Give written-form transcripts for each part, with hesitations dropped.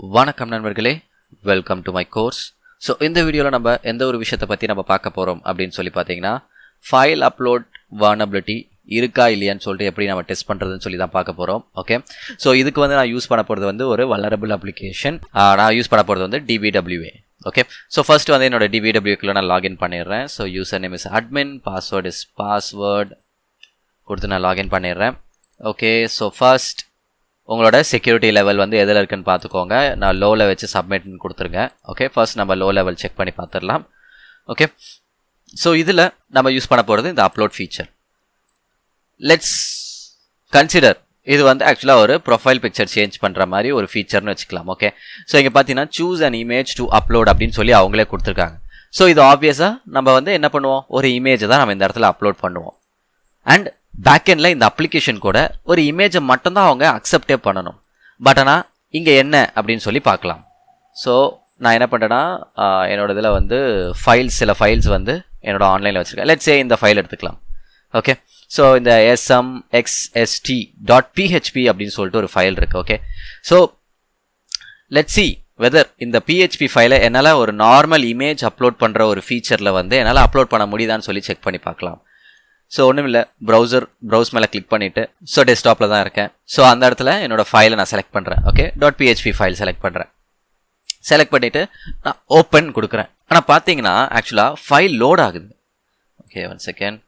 வணக்கம் நண்பர்களே, welcome to my course. So இந்த வீடியோவில் நம்ம எந்த ஒரு விஷயத்தை பற்றி நம்ம பார்க்க போகிறோம் அப்படின்னு சொல்லி பார்த்தீங்கன்னா, ஃபைல் அப்லோட் வல்னரபிலிட்டி இருக்கா இல்லையான்னு சொல்லிட்டு எப்படி நம்ம டெஸ்ட் பண்ணுறதுன்னு சொல்லி தான் பார்க்க போகிறோம். ஓகே, ஸோ இதுக்கு வந்து நான் யூஸ் பண்ண போகிறது வந்து ஒரு வல்னரபிள் அப்ளிகேஷன். நான் யூஸ் பண்ண போகிறது வந்து DBWA. ஓகே, ஸோ ஃபர்ஸ்ட் வந்து என்னோட DBWAக்குள்ள நான் லாகின் பண்ணிடுறேன். So user name is admin, password is password கொடுத்து நான் லாகின் பண்ணிடுறேன். ஓகே, ஸோ ஃபர்ஸ்ட் உங்களோட செக்யூரிட்டி லெவல் வந்து எதில் இருக்குன்னு பார்த்துக்கோங்க. நான் லோவில் வச்சு சப்மிட்னு கொடுத்துருங்க. ஓகே, ஃபர்ஸ்ட் நம்ம லோ லெவல் செக் பண்ணி பார்த்துடலாம். ஓகே, ஸோ இதில் நம்ம யூஸ் பண்ண போகிறது இந்த அப்லோட் ஃபீச்சர். லெட்ஸ் கன்சிடர் இது வந்து ஆக்சுவலாக ஒரு ப்ரொஃபைல் பிக்சர் சேஞ்ச் பண்ணுற மாதிரி ஒரு ஃபீச்சர்னு வச்சுக்கலாம். ஓகே, ஸோ இங்கே பார்த்தீங்கன்னா choose an image to upload அப்படின்னு சொல்லி அவங்களே கொடுத்துருக்காங்க. ஸோ இது ஆப்வியஸாக நம்ம வந்து என்ன பண்ணுவோம், ஒரு இமேஜை தான் நம்ம இந்த இடத்துல அப்லோட் பண்ணுவோம். அண்ட் பேக்கெண்டில் இந்த அப்ளிகேஷன் கூட ஒரு இமேஜை மட்டும்தான் அவங்க அக்செப்டே பண்ணணும். பட் ஆனால் இங்கே என்ன அப்படின்னு சொல்லி பார்க்கலாம். ஸோ நான் என்ன பண்ணுறேன்னா, என்னோட இதில் வந்து சில ஃபைல்ஸ் வந்து என்னோட ஆன்லைனில் வச்சுருக்கேன். லெட்ஸ் சே இந்த ஃபைல் எடுத்துக்கலாம். ஓகே, ஸோ இந்த smxst.php அப்படின்னு சொல்லிட்டு ஒரு ஃபைல் இருக்குது. Okay, so let's see whether இந்த PHP ஃபைலை என்னால் ஒரு நார்மல் இமேஜ் அப்லோட் பண்ணுற ஒரு ஃபீச்சரில் வந்து என்னால் அப்லோட் பண்ண முடியுதான்னு சொல்லி செக் பண்ணி பார்க்கலாம். ஸோ ஒன்றும் இல்லை, ப்ரௌஸ் மேலே கிளிக் பண்ணிவிட்டு, ஸோ டெஸ்க்டாப்பில் தான் இருக்கேன். ஸோ அந்த இடத்துல என்னோடய ஃபைலை நான் செலக்ட் பண்ணுறேன். ஓகே, .php ஃபைல் செலக்ட் பண்ணுறேன். செலக்ட் பண்ணிவிட்டு நான் ஓப்பன் கொடுக்குறேன். ஆனால் பார்த்தீங்கன்னா ஆக்சுவலாக ஃபைல் லோட் ஆகுது. Okay, 1 second.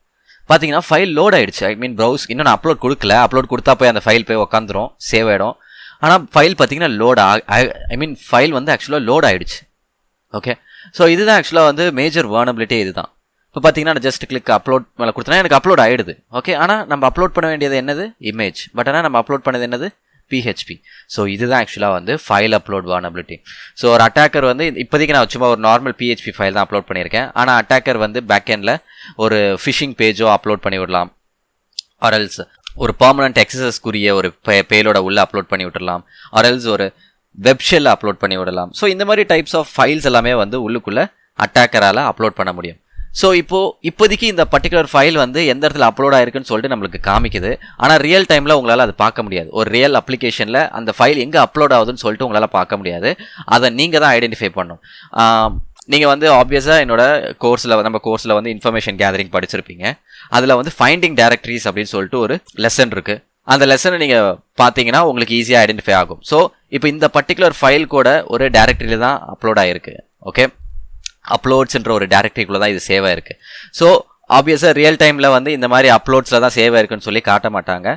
பார்த்தீங்கன்னா ஃபைல் லோட் ஆகிடுச்சு. ஐ மீன் ப்ரௌஸ் இன்னும் நான் அப்லோட் கொடுக்கல. அப்லோட் கொடுத்தா போய் அந்த ஃபைல் போய் உக்காந்துரும், சேவ் ஆகிடும். ஆனால் ஃபைல் பார்த்தீங்கன்னா ஃபைல் வந்து ஆக்சுவலாக லோட் ஆகிடுச்சு. ஓகே, ஸோ இதுதான் ஆக்சுவலாக வந்து மேஜர் வல்னரபிலிட்டி இதுதான். இப்போ பார்த்தீங்கன்னா ஜஸ்ட் கிளிக் அப்லோட் மேலே கொடுத்தனா எனக்கு அப்லோட் ஆகிடுது. ஓகே, ஆனால் நம்ம அப்லோட் பண்ண வேண்டியது என்னது, இமேஜ். பட் ஆனால் நம்ம அப்லோட் பண்ணது என்னது, PHP. ஸோ இதுதான் ஆக்சுவலாக வந்து ஃபைல் அப்லோட் வல்னரபிலிட்டி. ஸோ ஒரு அட்டாக்கர் வந்து இப்போதைக்கு நான் சும்மா ஒரு நார்மல் PHP ஃபைல் தான் அப்லோட் பண்ணியிருக்கேன். ஆனால் அட்டாக்கர் வந்து பேக்கெண்டில் ஒரு ஃபிஷிங் பேஜோ அப்லோட் பண்ணி விடலாம், ஆர்எல்ஸ் ஒரு பர்மனன்ட் எக்ஸசஸ்க்குரிய ஒரு பேலோட உள்ள அப்லோட் பண்ணி விட்டுடலாம், ஆர்எல்ஸ் ஒரு வெப்ஷெல்ல அப்லோட் பண்ணி விடலாம். ஸோ இந்த மாதிரி டைப்ஸ் ஆஃப் ஃபைல்ஸ் எல்லாமே வந்து உள்ளுக்குள்ளே அட்டாக்கரால் அப்லோட் பண்ண முடியும். ஸோ இப்போதைக்கு இந்த பர்டிகுலர் ஃபைல் வந்து எந்த இடத்துல அப்லோட் ஆயிருக்குன்னு சொல்லிட்டு நம்மளுக்கு காமிக்குது. ஆனால் ரியல் டைமில் உங்களால் அது பார்க்க முடியாது. ஒரு ரியல் அப்ளிகேஷனில் அந்த ஃபைல் எங்கே அப்லோட் ஆகுதுன்னு சொல்லிட்டு உங்களால் பார்க்க முடியாது. அதை நீங்கள் தான் ஐடென்டிஃபை பண்ணணும். நீங்கள் வந்து ஆப்வியஸாக நம்ம கோர்ஸில் வந்து இன்ஃபர்மேஷன் கேதரிங் படிச்சிருப்பீங்க. அதில் வந்து ஃபைண்டிங் டைரக்டரிஸ் அப்படின்னு சொல்லிட்டு ஒரு லெசன் இருக்குது. அந்த லெசனை நீங்கள் பார்த்தீங்கன்னா உங்களுக்கு ஈஸியாக ஐடென்டிஃபை ஆகும். ஸோ இப்போ இந்த பர்டிகுலர் ஃபைல் கூட ஒரு டைரக்டரியில் தான் அப்லோட் ஆகிருக்கு. ஓகே, அப்லோட்ஸ்ன்ற ஒரு டைரக்டரிக்குள்ள தான் இது சேவ் ஆயிருக்கு. ஸோ ஆப்வியஸாக ரியல் டைமில் வந்து இந்த மாதிரி அப்லோட்ஸில் தான் சேவ் ஆயிருக்குன்னு சொல்லி காட்ட மாட்டாங்க.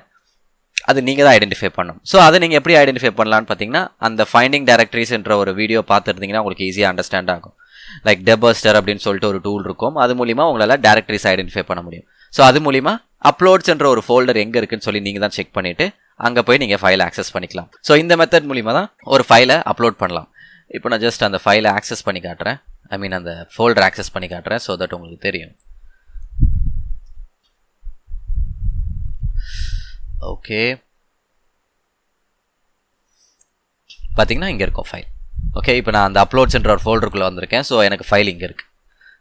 அது நீங்கள் தான் ஐடென்டிஃபை பண்ணணும். ஸோ அதை நீங்கள் எப்படி ஐடென்டிஃபை பண்ணலான்னு பார்த்தீங்கன்னா, அந்த ஃபைண்டிங் டைரக்டரிஸ்ன்ற ஒரு வீடியோ பார்த்துருந்தீங்கன்னா உங்களுக்கு ஈஸியாக அண்டர்ஸ்டாண்ட் ஆகும். லைக் டெபஸ்டர் அப்படின்னு சொல்லிட்டு ஒரு டூல் இருக்கும். அது மூலிமா உங்களால் டைரக்டரிஸ் ஐடென்டிஃபை பண்ண முடியும். ஸோ அது மூலிமா அப்லோட்ஸ்ன்ற ஒரு ஃபோல்டர் எங்கே இருக்குன்னு சொல்லி நீங்கள் தான் செக் பண்ணிவிட்டு அங்கே போய் நீங்கள் ஃபைலை ஆக்சஸ் பண்ணிக்கலாம். ஸோ இந்த மெத்தட் மூலிமா தான் ஒரு ஃபைலை அப்லோட் பண்ணலாம். இப்போ நான் ஜஸ்ட் அந்த ஃபைலை ஆக்சஸ் பண்ணி காட்டுறேன். ஐ மீன் அந்த ஃபோல்டர் ஆக்சஸ் பண்ணி காட்டுறேன். ஸோ தட் உங்களுக்கு தெரியும். ஓகே, பார்த்தீங்கன்னா இங்கே இருக்கும் ஃபைல். ஓகே, இப்போ நான் அந்த அப்லோட்ஸ்ன்ற ஒரு ஃபோல்டருக்குள்ளே வந்திருக்கேன். ஸோ எனக்கு ஃபைல் இங்கே இருக்குது.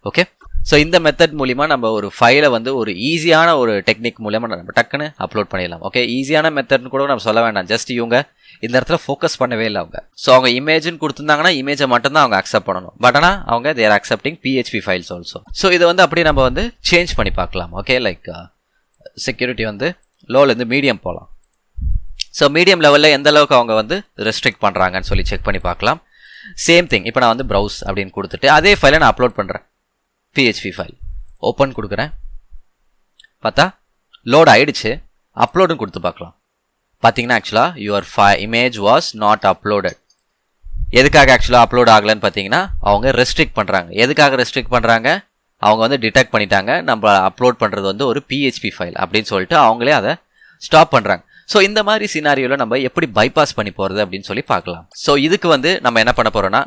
ஓகே, ஸோ இந்த மெத்தட் மூலிமா நம்ம ஒரு ஃபைலை வந்து ஒரு ஈஸியான ஒரு டெக்னிக் மூலிமா நம்ம டக்குன்னு அப்லோட் பண்ணிடலாம். ஓகே, ஈஸியான மெத்தட்னு கூட நம்ம சொல்ல வேண்டாம். ஜஸ்ட் இவங்க இந்த இடத்துல ஃபோக்கஸ் பண்ணவே இல்லை அவங்க. ஸோ அவங்க இமேஜ்னு கொடுத்துருந்தாங்கன்னா இமேஜை மட்டும்தான் அவங்க அக்செப்ட் பண்ணணும். பட் ஆனால் அவங்க there accepting PHP files also. So இதை வந்து அப்படியே நம்ம வந்து சேஞ்ச் பண்ணி பார்க்கலாம். ஓகே, லைக் செக்யூரிட்டி வந்து லோலேருந்து மீடியம் போகலாம். ஸோ மீடியம் லெவலில் எந்த அளவுக்கு அவங்க வந்து ரெஸ்ட்ரிக்ட் பண்ணுறாங்கன்னு சொல்லி செக் பண்ணி பார்க்கலாம். சேம் திங், இப்போ நான் வந்து ப்ரௌஸ் அப்படின்னு கொடுத்துட்டு அதே ஃபைலை நான் அப்லோட் பண்ணுறேன். PHP ஃபைல் ஓப்பன் கொடுக்குறேன். பார்த்தா லோட் ஆகிடுச்சு. அப்லோடுன்னு கொடுத்து பார்க்கலாம். பார்த்தீங்கன்னா ஆக்சுவலாக your image was not uploaded. எதுக்காக ஆக்சுவலாக அப்லோட் ஆகலைன்னு பார்த்தீங்கன்னா அவங்க ரெஸ்ட்ரிக்ட் பண்ணுறாங்க. எதுக்காக ரெஸ்ட்ரிக்ட் பண்ணுறாங்க, அவங்க வந்து டிடெக்ட் பண்ணிட்டாங்க நம்ம அப்லோட் பண்ணுறது வந்து ஒரு PHP ஃபைல் அப்படின்னு சொல்லிட்டு அவங்களே அதை ஸ்டாப் பண்ணுறாங்க. ஸோ இந்த மாதிரி சினாரியோவில் நம்ம எப்படி பைபாஸ் பண்ணி போகிறது அப்படின்னு சொல்லி பார்க்கலாம். ஸோ இதுக்கு வந்து நம்ம என்ன பண்ண போகிறோன்னா,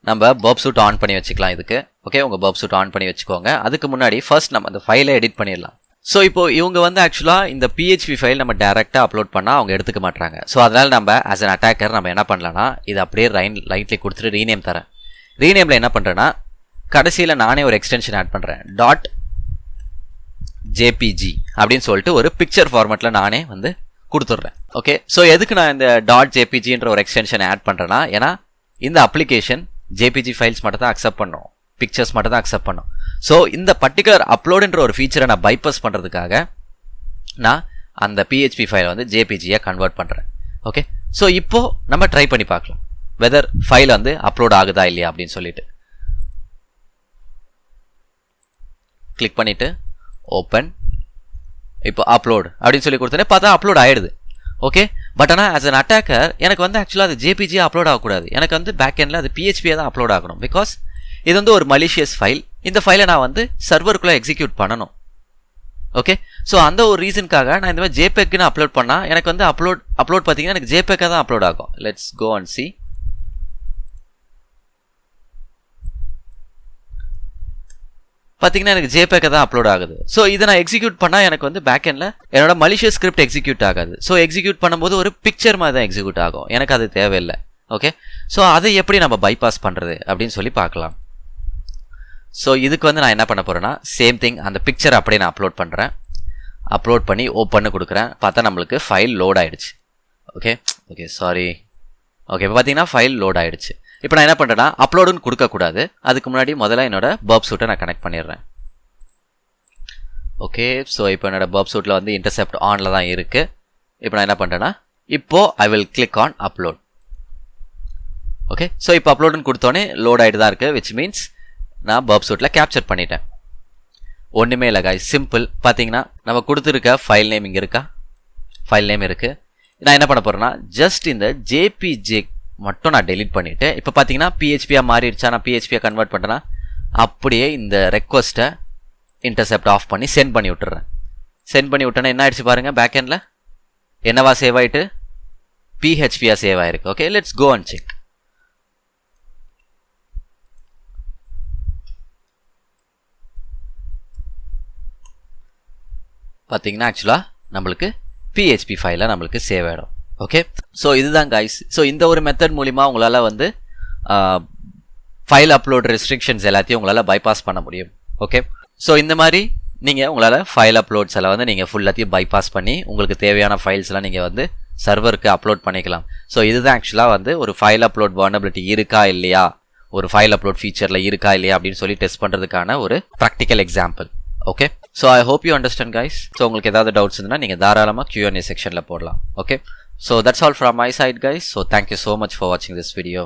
நம்ம பர்ப் சூட் ஆன் பண்ணி வச்சுக்கலாம் இதுக்கு. ஓகே, உங்கள் பர்ப் சூட் ஆன் பண்ணி வச்சுக்கோங்க. அதுக்கு முன்னாடி ஃபர்ஸ்ட் நம்ம அந்த ஃபைலை எடிட் பண்ணிடலாம். ஸோ இப்போ இவங்க வந்து ஆக்சுவலாக இந்த PHP ஃபைல் நம்ம டேரெக்டாக அப்லோட் பண்ணால் அவங்க எடுத்துக்க மாட்டாங்க. ஸோ அதனால் நம்ம ஆஸ் அன் அட்டாக்கர் நம்ம என்ன பண்ணலாம்னா, இது அப்படியே லைட்லி கொடுத்துட்டு ரீநேம் தரேன். ரீநேமில் என்ன பண்ணுறேன்னா, கடைசியில் நானே ஒரு எக்ஸ்டென்ஷன் ஆட் பண்ணுறேன். .jpg அப்படின்னு சொல்லிட்டு ஒரு பிக்சர் ஃபார்மேட்டில் நானே வந்து கொடுத்துட்றேன். ஓகே, ஸோ எதுக்கு நான் இந்த .jpgன்ற ஒரு எக்ஸ்டென்ஷன் ஆட் பண்ணுறேன்னா, ஏன்னா இந்த அப்ளிகேஷன் ஜேபிஜி ஃபைல்ஸ் மட்டும் தான் அக்செப்ட் பண்ணும், பிக்சர்ஸ் மட்டும் தான் அக்செப்ட் பண்ணும். ஸோ இந்த பர்டிகுலர் அப்லோடுன்ற ஒரு ஃபீச்சரை நான் பைபாஸ் பண்ணுறதுக்காக நான் அந்த பிஹெச்பி ஃபைலை வந்து ஜேபிஜியாக கன்வெர்ட் பண்ணுறேன். ஓகே, ஸோ இப்போ நம்ம ட்ரை பண்ணி பார்க்கலாம் வெதர் ஃபைல் வந்து அப்லோட் ஆகுதா இல்லையா அப்படின்னு சொல்லிட்டு. கிளிக் பண்ணிவிட்டு ஓப்பன், இப்போ அப்லோட் அப்படின்னு சொல்லி கொடுத்தோன்னே பார்த்தா அப்லோட் ஆகிடுது. ஓகே, பட் ஆனால் ஆஸ் அன் அட்டாக்கர் எனக்கு வந்து ஆக்சுவலாக அது ஜேபிஜியாக அப்லோட் ஆகக்கூடாது, எனக்கு வந்து பேக் எண்டில் அது பிஹெச்பியாக தான் அப்லோட் ஆகணும். பிகாஸ் இது வந்து ஒரு மலிஷியஸ் ஃபைல், இந்த ஃபைலை நான் வந்து சர்வருக்குள்ளே எக்ஸிக்யூட் பண்ணணும். ஓகே, ஸோ அந்த ஒரு ரீசனுக்காக நான் இந்த மாதிரி ஜேபேக்குன்னு அப்லோட் பண்ணால் எனக்கு வந்து அப்லோட் பார்த்தீங்கன்னா எனக்கு ஜேபேக்காக தான் அப்லோட் ஆகும். Let's go and see. பார்த்தீங்கன்னா எனக்கு ஜேபேக்காக தான் அப்லோட் ஆகுது. ஸோ இதை நான் எக்ஸிக்யூட் பண்ணால் எனக்கு வந்து பேக் எண்டில் என்னோட மலிஷியஸ் ஸ்கிரிப்ட் எக்ஸிக்யூட் ஆகாது. ஸோ எக்ஸிக்யூட் பண்ணும்போது ஒரு பிக்சர் மாதிரி தான் எக்ஸிக்யூட் ஆகும், எனக்கு அது தேவையில்லை. ஓகே, ஸோ அதை எப்படி நம்ம பைபாஸ் பண்ணுறது அப்படின்னு சொல்லி பார்க்கலாம். ஸோ இதுக்கு வந்து நான் என்ன பண்ண போகிறேன்னா, சேம் திங் அந்த பிக்சர் அப்படியே நான் அப்லோட் பண்ணுறேன். அப்லோட் பண்ணி ஓப்பன்னு கொடுக்குறேன். பார்த்தா நம்மளுக்கு ஃபைல் லோட் ஆகிடுச்சு. Okay, sorry. ஓகே, இப்போ பார்த்தீங்கன்னா ஃபைல் லோட் ஆகிடுச்சு. இப்போ நான் என்ன பண்ணுறேன்னா, அப்லோடுன்னு கொடுக்கக்கூடாது, அதுக்கு முன்னாடி முதல்ல என்னோட பர்ப் சூட்டை நான் கனெக்ட் பண்ணிடுறேன். ஓகே, ஸோ இப்போ என்னோட பர்ப் சூட்டில் வந்து இன்டர்செப்ட் ஆனில் தான் இருக்குது. இப்போ நான் என்ன பண்ணுறேன்னா, இப்போது I will click on upload. Okay, so இப்போ அப்லோடுன்னு கொடுத்தோன்னே லோட் ஆகிட்டு தான் இருக்குது, விச் மீன்ஸ் நான் பர்ப் சூட்டில் கேப்சர் பண்ணிட்டேன். ஒன்றுமே இல்லை காய்ஸ், சிம்பிள். பார்த்தீங்கன்னா நம்ம கொடுத்துருக்க ஃபைல் நேம் இங்கே இருக்கா, ஃபைல் நேம் இருக்குது. நான் என்ன பண்ண போகிறேன்னா, ஜஸ்ட் இந்த ஜேபிஜே மட்டும் நான் டெலிட் பண்ணிவிட்டு, இப்போ பார்த்தீங்கன்னா பிஹெச்பியாக மாறிடுச்சா, நான் பிஹெச்பியாக கன்வெர்ட் பண்ணிட்டேன்னா அப்படியே இந்த ரெக்வஸ்ட்டை இன்டர்செப்ட் ஆஃப் பண்ணி சென்ட் பண்ணி விட்டுறேன். சென்ட் பண்ணி விட்டேன்னா என்ன ஆயிடுச்சு பாருங்கள், பேக் எண்டில் என்னவா சேவ் ஆகிட்டு பிஹெச்பியாக சேவ் ஆகிருக்கு. Okay, let's go and check. பார்த்தீங்கன்னா ஆக்சுவலாக நம்மளுக்கு பிஹெச்பி ஃபைலில் நம்மளுக்கு சேவ் ஆகிடும். ஓகே, ஸோ இதுதான் கைஸ். ஸோ இந்த ஒரு மெத்தட் மூலிமா உங்களால் வந்து ஃபைல் அப்லோட் ரெஸ்ட்ரிக்ஷன்ஸ் எல்லாத்தையும் உங்களால் பைபாஸ் பண்ண முடியும். ஓகே, ஸோ இந்த மாதிரி நீங்கள் உங்களால் ஃபைல் அப்லோட்ஸ் எல்லாம் வந்து நீங்கள் ஃபுல்லாத்தையும் பைபாஸ் பண்ணி உங்களுக்கு தேவையான ஃபைல்ஸ்லாம் நீங்கள் வந்து சர்வருக்கு அப்லோட் பண்ணிக்கலாம். ஸோ இதுதான் ஆக்சுவலாக வந்து ஒரு ஃபைல் அப்லோட் வல்னரபிலிட்டி இருக்கா இல்லையா, ஒரு ஃபைல் அப்லோட் ஃபீச்சரில் இருக்கா இல்லையா அப்படின்னு சொல்லி டெஸ்ட் பண்ணுறதுக்கான ஒரு practical example. Okay, so I hope you understand guys. So உங்களுக்கு ஏதாவது டவுட்ஸ் இருந்தால் நீங்கள் தாராளமாக Q&A செக்ஷனில் போடலாம். Okay, so that's all from my side guys. So thank you so much for watching this video.